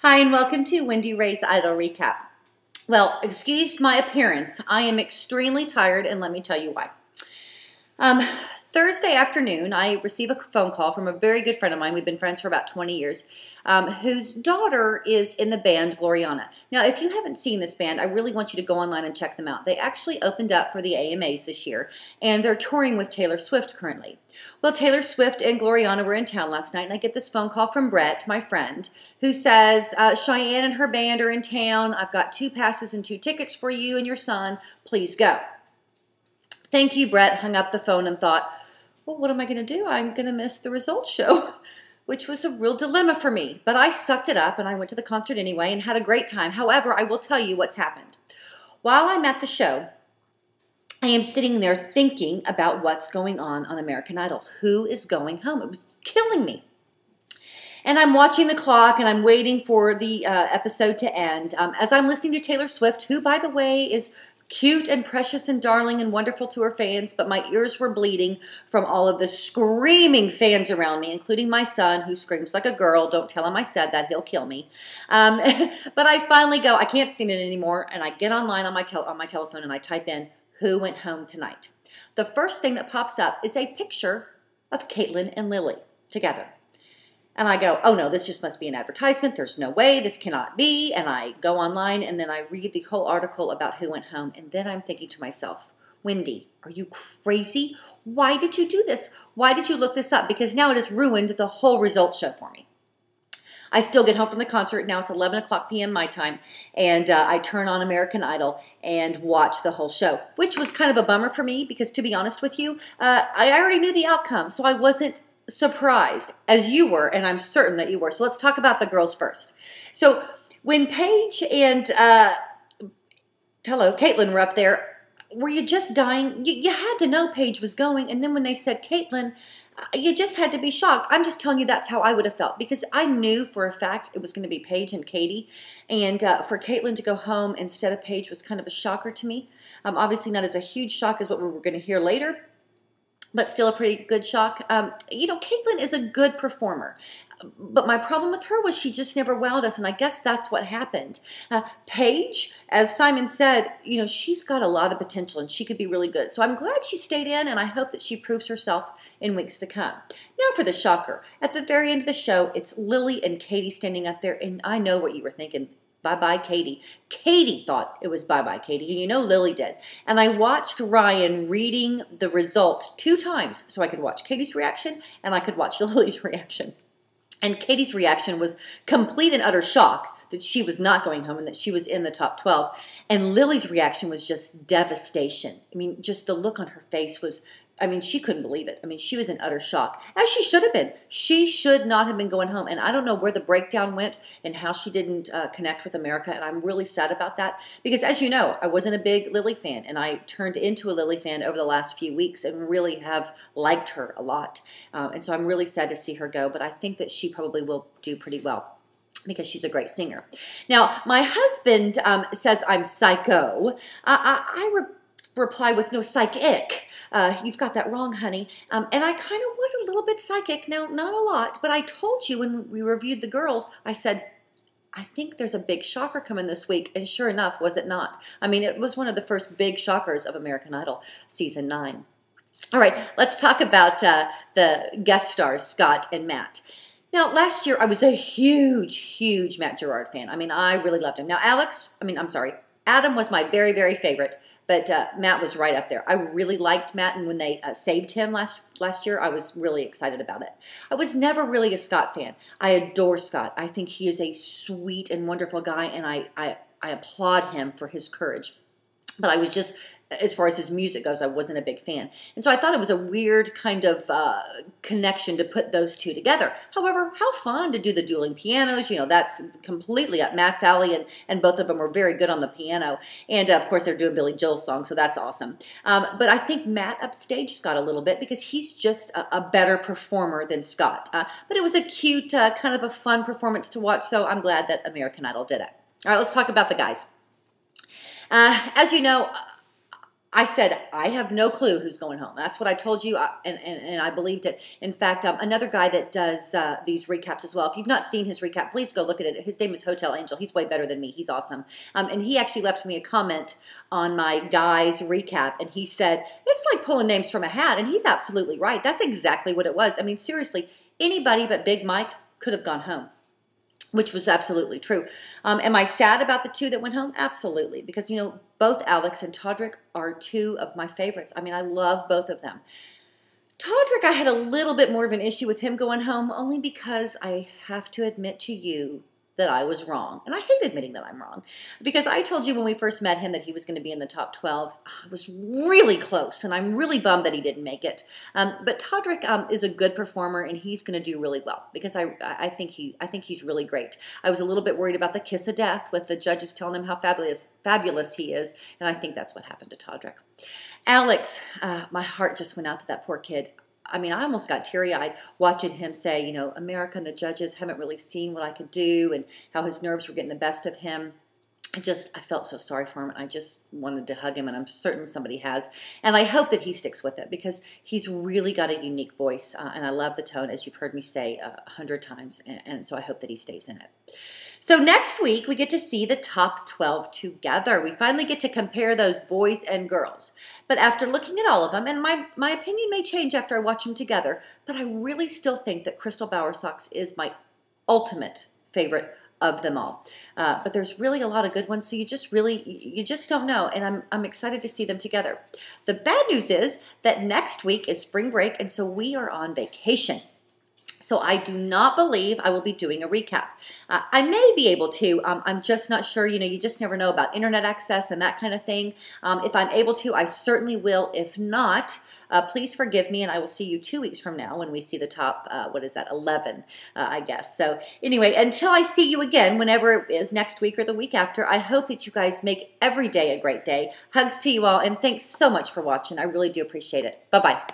Hi, and welcome to Wendy Rae's Idol Recap. Well, excuse my appearance. I am extremely tired, and let me tell you why. Thursday afternoon, I receive a phone call from a very good friend of mine. We've been friends for about 20 years, whose daughter is in the band Gloriana. Now, if you haven't seen this band, I really want you to go online and check them out. They actually opened up for the AMAs this year, and they're touring with Taylor Swift currently. Well, Taylor Swift and Gloriana were in town last night, and I get this phone call from Brett, my friend, who says, Cheyenne and her band are in town. I've got 2 passes and 2 tickets for you and your son. Please go. Thank you, Brett. Hung up the phone and thought, well, what am I going to do? I'm going to miss the results show, which was a real dilemma for me. But I sucked it up, and I went to the concert anyway and had a great time. However, I will tell you what's happened. While I'm at the show, I am sitting there thinking about what's going on American Idol. Who is going home? It was killing me. And I'm watching the clock, and I'm waiting for the episode to end. As I'm listening to Taylor Swift, who, by the way, is cute and precious and darling and wonderful to her fans, but my ears were bleeding from all of the screaming fans around me, including my son, who screams like a girl. Don't tell him I said that. He'll kill me. But I finally go, I can't stand it anymore, and I get online on my telephone, and I type in, who went home tonight? The first thing that pops up is a picture of Caitlin and Lily together. And I go, oh no, this just must be an advertisement. There's no way, this cannot be. And I go online and then I read the whole article about who went home. And then I'm thinking to myself, Wendy, are you crazy? Why did you do this? Why did you look this up? Because now it has ruined the whole results show for me. I still get home from the concert. Now it's 11 o'clock p.m. my time. And I turn on American Idol and watch the whole show, which was kind of a bummer for me because, to be honest with you, I already knew the outcome. So I wasn't surprised as you were, and I'm certain that you were. So let's talk about the girls first. So when Paige and Caitlin were up there, were you just dying? You had to know Paige was going, and then when they said Caitlin, you just had to be shocked. I'm just telling you that's how I would have felt because I knew for a fact it was going to be Paige and Katie, and for Caitlin to go home instead of Paige was kind of a shocker to me. Obviously not as a huge shock as what we were going to hear later, but still a pretty good shock. Caitlin is a good performer. But my problem with her was she just never wowed us, and I guess that's what happened. Paige, as Simon said, she's got a lot of potential, and she could be really good. So I'm glad she stayed in, and I hope that she proves herself in weeks to come. Now for the shocker. At the very end of the show, it's Lily and Katie standing up there, and I know what you were thinking. Bye-bye, Katie. Katie thought it was bye-bye, Katie, and Lily did. And I watched Ryan reading the results 2 times so I could watch Katie's reaction and I could watch Lily's reaction. And Katie's reaction was complete and utter shock that she was not going home and that she was in the top 12. And Lily's reaction was just devastation. Just the look on her face was, she couldn't believe it. She was in utter shock, as she should have been. She should not have been going home. And I don't know where the breakdown went and how she didn't connect with America. And I'm really sad about that because, as you know, I wasn't a big Lily fan. And I turned into a Lily fan over the last few weeks and really have liked her a lot. And so I'm really sad to see her go. But I think that she probably will do pretty well, because she's a great singer. Now, my husband says I'm psycho. I reply with no psychic. You've got that wrong, honey. And I kind of was a little bit psychic. Now, not a lot, but I told you when we reviewed the girls, I said, I think there's a big shocker coming this week. And sure enough, was it not? It was one of the first big shockers of American Idol season 9. All right, let's talk about the guest stars, Scott and Matt. Now, last year, I was a huge Matt Gerard fan. I really loved him. Now, Adam was my very, very favorite, but Matt was right up there. I really liked Matt, and when they saved him last year, I was really excited about it. I was never really a Scott fan. I adore Scott. I think he is a sweet and wonderful guy, and I applaud him for his courage. But I was just, as far as his music goes, I wasn't a big fan. And so I thought it was a weird kind of connection to put those two together. However, how fun to do the dueling pianos. That's completely up Matt's alley, and both of them were very good on the piano. And, of course, they're doing Billy Joel's song, so that's awesome. But I think Matt upstaged Scott a little bit because he's just a better performer than Scott. But it was a cute, kind of a fun performance to watch, so I'm glad that American Idol did it. All right, let's talk about the guys. As you know, I said, I have no clue who's going home. That's what I told you, and I believed it. In fact, another guy that does these recaps as well, if you've not seen his recap, please go look at it. His name is Hotel Angel. He's way better than me. He's awesome. And he actually left me a comment on my guy's recap, and he said, it's like pulling names from a hat, and he's absolutely right. That's exactly what it was. I mean, seriously, anybody but Big Mike could have gone home, which was absolutely true. Am I sad about the two that went home? Absolutely, because, you know, both Alex and Todrick are two of my favorites. I mean, I love both of them. Todrick, I had a little bit more of an issue with him going home, only because I have to admit to you that I was wrong. And I hate admitting that I'm wrong, because I told you when we first met him that he was going to be in the top 12. I was really close, and I'm really bummed that he didn't make it. But Todrick is a good performer, and he's going to do really well, because I think he's really great. I was a little bit worried about the kiss of death with the judges telling him how fabulous he is, and I think that's what happened to Todrick. Alex, my heart just went out to that poor kid. I mean, I almost got teary-eyed watching him say, you know, America and the judges haven't really seen what I could do, and how his nerves were getting the best of him. I felt so sorry for him. I just wanted to hug him, and I'm certain somebody has. And I hope that he sticks with it, because he's really got a unique voice, and I love the tone, as you've heard me say 100 times, and so I hope that he stays in it. So next week, we get to see the top 12 together. We finally get to compare those boys and girls. But after looking at all of them, and my opinion may change after I watch them together, but I really still think that Crystal Bowersox is my ultimate favorite of them all. But there's really a lot of good ones, so you just don't know, and I'm excited to see them together. The bad news is that next week is spring break, and so we are on vacation. So I do not believe I will be doing a recap. I may be able to. I'm just not sure. You know, you just never know about internet access and that kind of thing. If I'm able to, I certainly will. If not, please forgive me, and I will see you 2 weeks from now when we see the top, 11, I guess. So anyway, until I see you again, whenever it is, next week or the week after, I hope that you guys make every day a great day. Hugs to you all, and thanks so much for watching. I really do appreciate it. Bye-bye.